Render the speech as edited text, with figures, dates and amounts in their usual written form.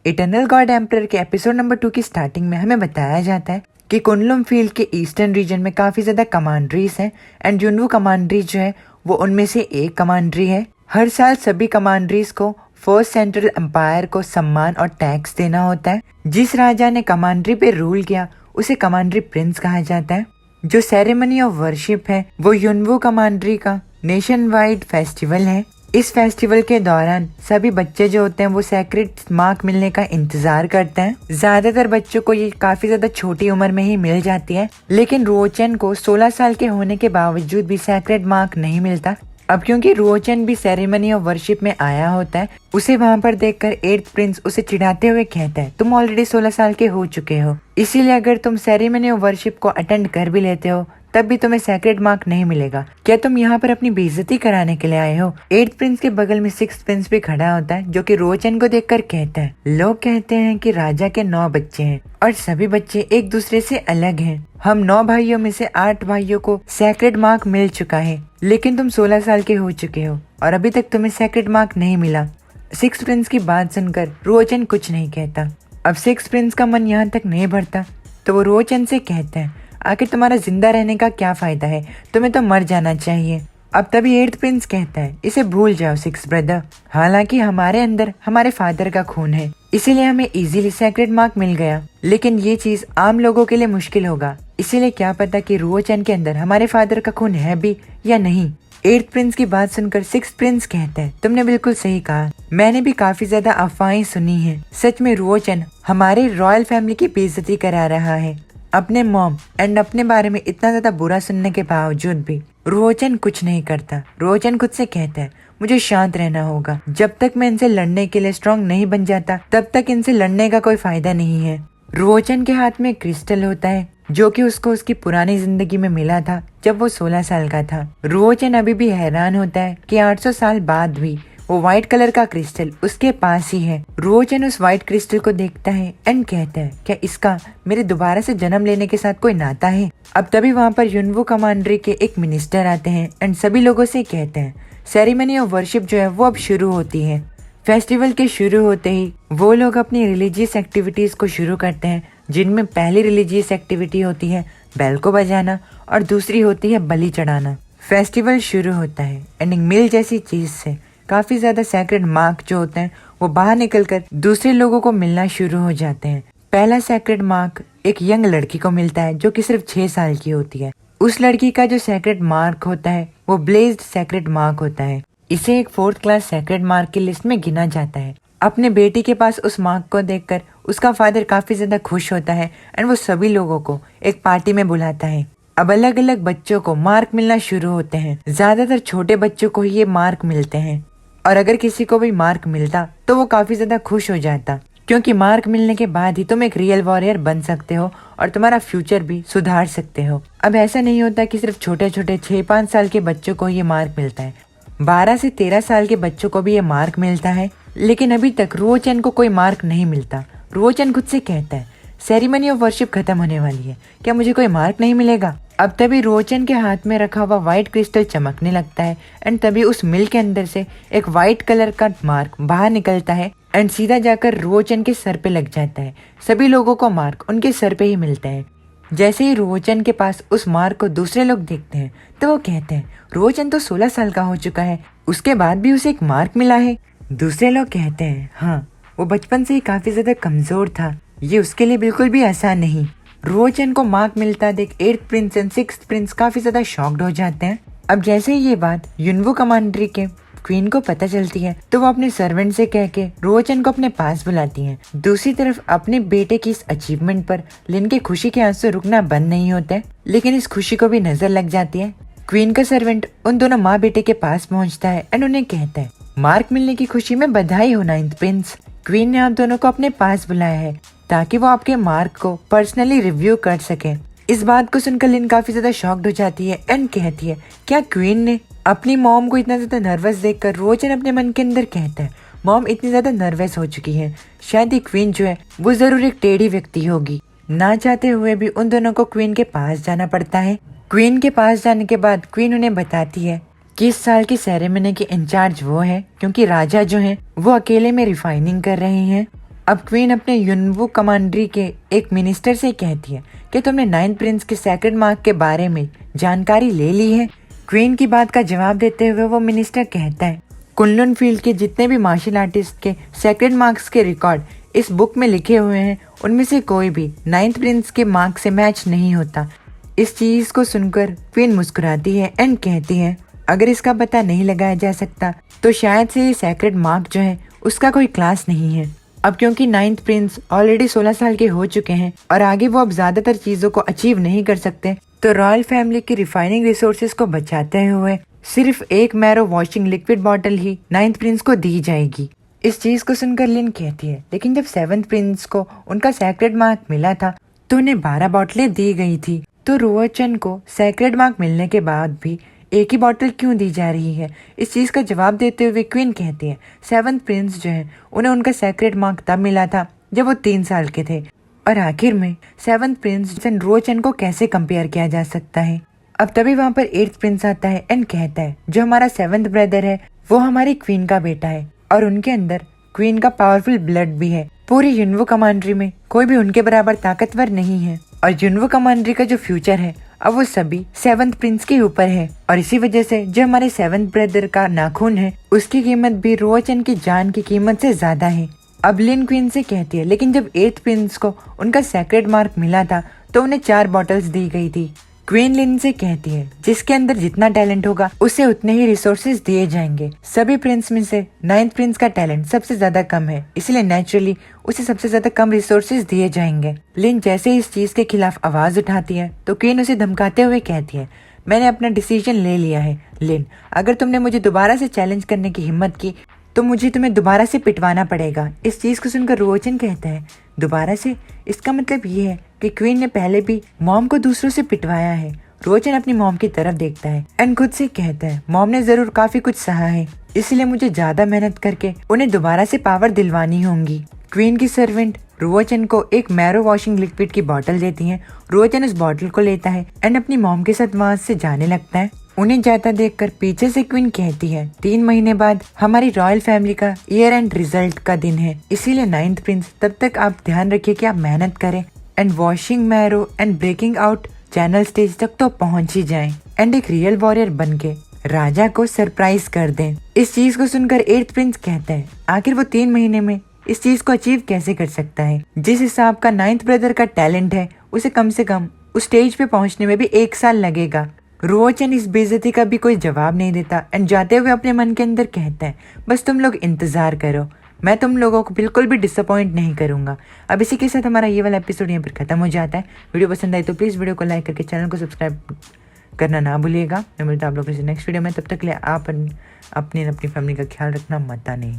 Eternal God emperor के episode number 2 की starting में हमें बताया जाता है कि कुनलुन फील्ड के ईस्टर्न रीजन में काफी ज्यादा कमांडरीज हैं एंड युनवू कमांडरी जो है वो उनमें से एक कमांडरी है। हर साल सभी कमांडरीज को फर्स्ट सेंट्रल एम्पायर को सम्मान और टैक्स देना होता है। जिस राजा ने कमांडरी पे रूल किया उसे कमांडरी प्रिंस कहा जाता है। जो सेरेमनी ऑफ वर्शिप है वो युनवू कमांडरी का नेशन वाइड फेस्टिवल है। इस फेस्टिवल के दौरान सभी बच्चे जो होते हैं वो सैक्रेड मार्क मिलने का इंतजार करते हैं। ज्यादातर बच्चों को ये काफी ज्यादा छोटी उम्र में ही मिल जाती है, लेकिन रुओचन को 16 साल के होने के बावजूद भी सैक्रेड मार्क नहीं मिलता। अब क्योंकि रुओचन भी सेरेमनी ऑफ वर्शिप में आया होता है, उसे वहाँ पर देखकर 8th प्रिंस उसे चिढ़ाते हुए कहता है तुम ऑलरेडी 16 साल के हो चुके हो, इसीलिए अगर तुम सेरेमनी ऑफ वर्शिप को अटेंड कर भी लेते हो तब भी तुम्हें सैक्रेड मार्क नहीं मिलेगा। क्या तुम यहाँ पर अपनी बेइज्जती कराने के लिए आए हो? 8th प्रिंस के बगल में 6th प्रिंस भी खड़ा होता है जो कि रुओचन को देखकर कहता है लोग कहते हैं कि राजा के 9 बच्चे हैं और सभी बच्चे एक दूसरे से अलग हैं। हम 9 भाइयों में से 8 भाइयों को सैक्रेड मार्क मिल चुका है, लेकिन तुम 16 साल के हो चुके हो और अभी तक तुम्हें सैक्रेड मार्क नहीं मिला। 6th प्रिंस की बात सुनकर रुओचन कुछ नहीं कहता। अब 6th प्रिंस का मन यहाँ तक नहीं भरता तो वो रुओचन से कहता है आखिर तुम्हारा जिंदा रहने का क्या फायदा है, तुम्हें तो मर जाना चाहिए। अब तभी 8th प्रिंस कहता है इसे भूल जाओ 6th ब्रदर, हालांकि हमारे अंदर हमारे फादर का खून है, इसीलिए हमें इजीली सैक्रेड मार्क मिल गया, लेकिन ये चीज आम लोगों के लिए मुश्किल होगा, इसीलिए क्या पता कि रुओचन के अंदर हमारे फादर का खून है भी या नहीं। 8th प्रिंस की बात सुनकर 6th प्रिंस कहता है तुमने बिल्कुल सही कहा, मैंने भी काफी ज्यादा अफवाहें सुनी है। सच में रुओचन हमारे रॉयल फैमिली की बेइज्जती करा रहा है। अपने मॉम एंड अपने बारे में इतना ज्यादा बुरा सुनने के बावजूद भी रुओचन कुछ नहीं करता। रुओचन खुद से कहता है मुझे शांत रहना होगा, जब तक मैं इनसे लड़ने के लिए स्ट्रॉन्ग नहीं बन जाता तब तक इनसे लड़ने का कोई फायदा नहीं है। रुओचन के हाथ में क्रिस्टल होता है जो कि उसको उसकी पुरानी जिंदगी में मिला था जब वो 16 साल का था। रुओचन अभी भी हैरान होता है कि 800 साल बाद भी वो व्हाइट कलर का क्रिस्टल उसके पास ही है। रुओचन उस व्हाइट क्रिस्टल को देखता है एंड कहता है क्या इसका मेरे दोबारा से जन्म लेने के साथ कोई नाता है? अब तभी वहाँ पर युनवू कमांडरी के एक मिनिस्टर आते हैं एंड सभी लोगों से कहते हैं सेरेमनी ऑफ वर्शिप जो है वो अब शुरू होती है। फेस्टिवल के शुरू होते ही वो लोग अपनी रिलीजियस एक्टिविटीज को शुरू करते हैं, जिनमें पहली रिलीजियस एक्टिविटी होती है बेल को बजाना और दूसरी होती है बलि चढ़ाना। फेस्टिवल शुरू होता है एंड मिल जैसी चीज से काफी ज्यादा सैक्रेड मार्क जो होते हैं वो बाहर निकलकर दूसरे लोगों को मिलना शुरू हो जाते हैं। पहला सैक्रेड मार्क एक यंग लड़की को मिलता है जो कि सिर्फ 6 साल की होती है। उस लड़की का जो सैक्रेड मार्क होता है वो ब्लेज्ड सैक्रेड मार्क होता है। इसे एक 4th क्लास सैक्रेड मार्क की लिस्ट में गिना जाता है। अपने बेटी के पास उस मार्क को देखकर उसका फादर काफी ज्यादा खुश होता है एंड वो सभी लोगों को एक पार्टी में बुलाता है। अब अलग अलग बच्चों को मार्क मिलना शुरू होते हैं। ज्यादातर छोटे बच्चों को ही ये मार्क मिलते हैं और अगर किसी को भी मार्क मिलता तो वो काफी ज्यादा खुश हो जाता, क्योंकि मार्क मिलने के बाद ही तुम एक रियल वॉरियर बन सकते हो और तुम्हारा फ्यूचर भी सुधार सकते हो। अब ऐसा नहीं होता कि सिर्फ छोटे छोटे 6-5 साल के बच्चों को ये मार्क मिलता है, 12 से 13 साल के बच्चों को भी ये मार्क मिलता है, लेकिन अभी तक रुओचन को कोई मार्क नहीं मिलता। रुओचन खुद से कहता है सेरेमनी ऑफ वर्शिप खत्म होने वाली है, क्या मुझे कोई मार्क नहीं मिलेगा? अब तभी रुओचन के हाथ में रखा हुआ व्हाइट क्रिस्टल चमकने लगता है एंड तभी उस मिल के अंदर से एक व्हाइट कलर का मार्क बाहर निकलता है एंड सीधा जाकर रुओचन के सर पे लग जाता है। सभी लोगों को मार्क उनके सर पे ही मिलता है। जैसे ही रुओचन के पास उस मार्क को दूसरे लोग देखते हैं तो वो कहते हैं रुओचन तो 16 साल का हो चुका है, उसके बाद भी उसे एक मार्क मिला है। दूसरे लोग कहते हैं हाँ, वो बचपन से ही काफी ज्यादा कमजोर था, ये उसके लिए बिल्कुल भी आसान नहीं। रुओचन को मार्क मिलता देख 8th Prince and 6th Prince काफी ज्यादा शॉक्ड हो जाते हैं। अब जैसे ही ये बात युनवू कमांडरी के क्वीन को पता चलती है तो वो अपने सर्वेंट से कह के रुओचन को अपने पास बुलाती हैं। दूसरी तरफ अपने बेटे की इस अचीवमेंट पर लिन के खुशी के आंसू रुकना बंद नहीं होते, लेकिन इस खुशी को भी नजर लग जाती है। क्वीन का सर्वेंट उन दोनों माँ बेटे के पास पहुँचता है एंड उन्हें कहता है मार्क मिलने की खुशी में बधाई हो 9th प्रिंस। क्वीन ने आप दोनों को अपने पास बुलाया है ताकि वो आपके मार्क को पर्सनली रिव्यू कर सके। इस बात को सुनकर लिन काफी ज्यादा शॉक्ड हो जाती है एंड कहती है क्या क्वीन ने? अपनी मॉम को इतना ज्यादा नर्वस देखकर रुओचन अपने मन के अंदर कहता है मॉम इतनी ज्यादा नर्वस हो चुकी है, शायद ये क्वीन जो है वो जरूर एक टेढ़ी व्यक्ति होगी। ना चाहते हुए भी उन दोनों को क्वीन के पास जाना पड़ता है। क्वीन के पास जाने के बाद क्वीन उन्हें बताती है कि इस साल की सेरेमनी के इंचार्ज वो है, क्योंकि राजा जो है वो अकेले में रिफाइनिंग कर रहे हैं अब क्वीन अपने युनवू कमांड्री के एक मिनिस्टर से कहती है कि तुमने नाइन्थ प्रिंस के सेक्रेड मार्क के बारे में जानकारी ले ली है। क्वीन की बात का जवाब देते हुए वो मिनिस्टर कहता है कुनलुन फील्ड के जितने भी मार्शल आर्टिस्ट के सेक्रेड मार्क्स के रिकॉर्ड इस बुक में लिखे हुए हैं उनमें से कोई भी नाइन्थ प्रिंस के मार्क से मैच नहीं होता। इस चीज को सुनकर क्वीन मुस्कुराती है एंड कहती है अगर इसका पता नहीं लगाया जा सकता तो शायद से ये सेक्रेड मार्क जो है उसका कोई क्लास नहीं है। अब क्योंकि नाइन्थ प्रिंस ऑलरेडी 16 साल के हो चुके हैं और आगे वो अब ज्यादातर चीजों को अचीव नहीं कर सकते, तो रॉयल फैमिली की रिफाइनिंग रिसोर्सेज को बचाते हुए सिर्फ एक मैरो वॉशिंग लिक्विड बॉटल ही नाइन्थ प्रिंस को दी जाएगी। इस चीज को सुनकर लिन कहती है लेकिन जब सेवंथ प्रिंस को उनका सेक्रेड मार्क मिला था तो उन्हें 12 बोतलें दी गई थी, तो रुओचन को सेक्रेड मार्क मिलने के बाद भी एक ही बॉटल क्यों दी जा रही है। इस चीज का जवाब देते हुए क्वीन कहती है सेवंथ प्रिंस जो है उन्हें उनका सेक्रेड मार्क तब मिला था जब वो 3 साल के थे, और आखिर में सेवंथ प्रिंस रुओचन को कैसे कंपेयर किया जा सकता है। अब तभी वहाँ पर 8th प्रिंस आता है एंड कहता है जो हमारा 7th ब्रदर है वो हमारी क्वीन का बेटा है और उनके अंदर क्वीन का पावरफुल ब्लड भी है। पूरी युनवू कमांड्री में कोई भी उनके बराबर ताकतवर नहीं है और युनवू कमांड्री का जो फ्यूचर है अब वो सभी 7th प्रिंस के ऊपर है, और इसी वजह से जो हमारे 7th ब्रदर का नाखून है उसकी कीमत भी रुओचन की जान की कीमत से ज्यादा है। अब लिन क्वीन से कहती है लेकिन जब 8th प्रिंस को उनका सेक्रेड मार्क मिला था तो उन्हें 4 बॉटल्स दी गई थी। क्वीन लिन से कहती है जिसके अंदर जितना टैलेंट होगा उसे उतने ही रिसोर्सेज दिए जाएंगे। सभी प्रिंस में से 9th प्रिंस का टैलेंट सबसे ज्यादा कम है, इसलिए नेचुरली उसे सबसे ज्यादा कम रिसोर्सेज दिए जाएंगे। लिन जैसे ही इस चीज के खिलाफ आवाज उठाती है तो क्वीन उसे धमकाते हुए कहती है मैंने अपना डिसीजन ले लिया है लिन, अगर तुमने मुझे दोबारा से चैलेंज करने की हिम्मत की तो मुझे तुम्हें दोबारा से पिटवाना पड़ेगा। इस चीज को सुनकर रुओचन कहता है दोबारा से, इसका मतलब ये है कि क्वीन ने पहले भी मॉम को दूसरों से पिटवाया है। रुओचन अपनी मॉम की तरफ देखता है एंड खुद से कहता है मॉम ने जरूर काफी कुछ सहा है, इसलिए मुझे ज्यादा मेहनत करके उन्हें दोबारा से पावर दिलवानी होंगी। क्वीन की सर्वेंट रुओचन को एक मैरो वॉशिंग लिक्विड की बोतल देती है। रुओचन उस बोतल को लेता है एंड अपनी मॉम के साथ वहाँ से जाने लगता है। उन्हें जाता देखकर पीछे से क्वीन कहती है 3 महीने बाद हमारी रॉयल फैमिली का ईयर एंड रिजल्ट का दिन है, इसीलिए 9th प्रिंस तब तक आप ध्यान रखिए कि आप मेहनत करें and washing marrow and breaking out channel stage तक तो पहुंच ही जाएं एंड एक रियल वॉरियर बनके राजा को सरप्राइज कर दें। इस चीज को सुनकर 8th प्रिंस कहता है आखिर वो 3 महीने में इस चीज को अचीव कैसे कर सकता है। जिस हिसाब का 9th ब्रदर का टैलेंट है उसे कम से कम उस स्टेज पे पहुंचने में भी 1 साल लगेगा। रुओचन इस बेइज्जती का भी कोई जवाब नहीं देता एंड जाते हुए अपने मन के अंदर कहता है बस तुम लोग इंतजार करो, मैं तुम लोगों को बिल्कुल भी डिसअपॉइंट नहीं करूंगा। अब इसी के साथ हमारा ये वाला एपिसोड यहाँ पर खत्म हो जाता है। वीडियो पसंद आई तो प्लीज़ वीडियो को लाइक करके चैनल को सब्सक्राइब करना ना भूलिएगा। मैं मिलता हूँ आप लोगों से नेक्स्ट वीडियो में, तब तक के लिए आप अपनी फैमिली का ख्याल रखना मत नहीं।